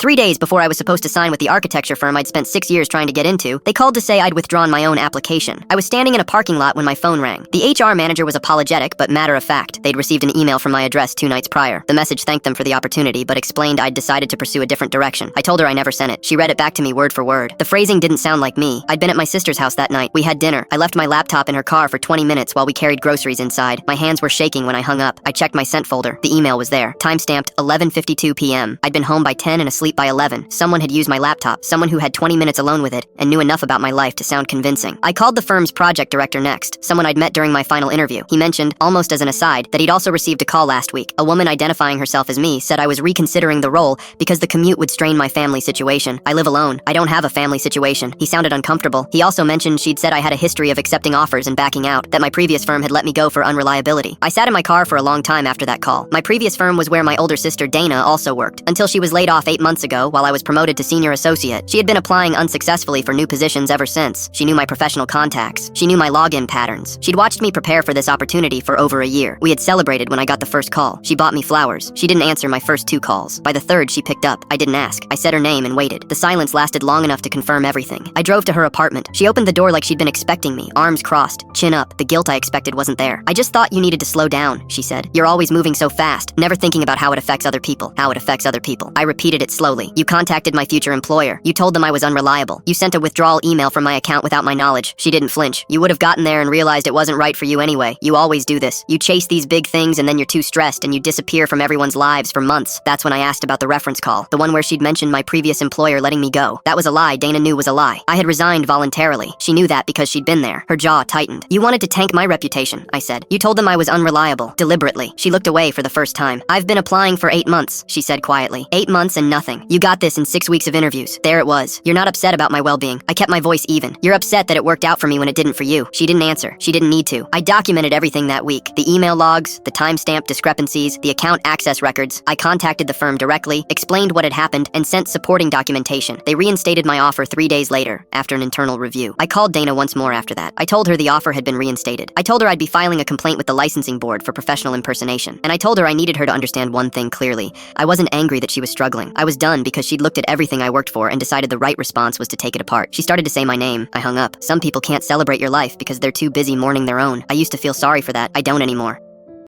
3 days before I was supposed to sign with the architecture firm I'd spent 6 years trying to get into, they called to say I'd withdrawn my own application. I was standing in a parking lot when my phone rang. The HR manager was apologetic, but matter-of-fact. They'd received an email from my address 2 nights prior. The message thanked them for the opportunity, but explained I'd decided to pursue a different direction. I told her I never sent it. She read it back to me word for word. The phrasing didn't sound like me. I'd been at my sister's house that night. We had dinner. I left my laptop in her car for 20 minutes while we carried groceries inside. My hands were shaking when I hung up. I checked my sent folder. The email was there. Time-stamped 11:52 p.m. I'd been home by 10 and asleep by 11. Someone had used my laptop. Someone who had 20 minutes alone with it and knew enough about my life to sound convincing. I called the firm's project director next, someone I'd met during my final interview. He mentioned, almost as an aside, that he'd also received a call last week. A woman identifying herself as me said I was reconsidering the role because the commute would strain my family situation. I live alone. I don't have a family situation. He sounded uncomfortable. He also mentioned she'd said I had a history of accepting offers and backing out, that my previous firm had let me go for unreliability. I sat in my car for a long time after that call. My previous firm was where my older sister Dana also worked, until she was laid off 8 months ago while I was promoted to senior associate. She had been applying unsuccessfully for new positions ever since. She knew my professional contacts. She knew my login patterns. She'd watched me prepare for this opportunity for over a year. We had celebrated when I got the first call. She bought me flowers. She didn't answer my first 2 calls. By the third, she picked up. I didn't ask. I said her name and waited. The silence lasted long enough to confirm everything. I drove to her apartment. She opened the door like she'd been expecting me, arms crossed, chin up. The guilt I expected wasn't there. I just thought you needed to slow down, she said. You're always moving so fast, never thinking about how it affects other people. How it affects other people. I repeated it slowly. You contacted my future employer. You told them I was unreliable. You sent a withdrawal email from my account without my knowledge. She didn't flinch. You would have gotten there and realized it wasn't right for you anyway. You always do this. You chase these big things and then you're too stressed and you disappear from everyone's lives for months. That's when I asked about the reference call. The one where she'd mentioned my previous employer letting me go. That was a lie Dana knew was a lie. I had resigned voluntarily. She knew that because she'd been there. Her jaw tightened. You wanted to tank my reputation, I said. You told them I was unreliable. Deliberately. She looked away for the first time. I've been applying for 8 months, she said quietly. 8 months and nothing. You got this in 6 weeks of interviews. There it was. You're not upset about my well-being. I kept my voice even. You're upset that it worked out for me when it didn't for you. She didn't answer. She didn't need to. I documented everything that week. The email logs, the timestamp discrepancies, the account access records. I contacted the firm directly, explained what had happened, and sent supporting documentation. They reinstated my offer 3 days later, after an internal review. I called Dana once more after that. I told her the offer had been reinstated. I told her I'd be filing a complaint with the licensing board for professional impersonation. And I told her I needed her to understand one thing clearly. I wasn't angry that she was struggling. I was done because she'd looked at everything I worked for and decided the right response was to take it apart. She started to say my name. I hung up. Some people can't celebrate your life because they're too busy mourning their own. I used to feel sorry for that. I don't anymore.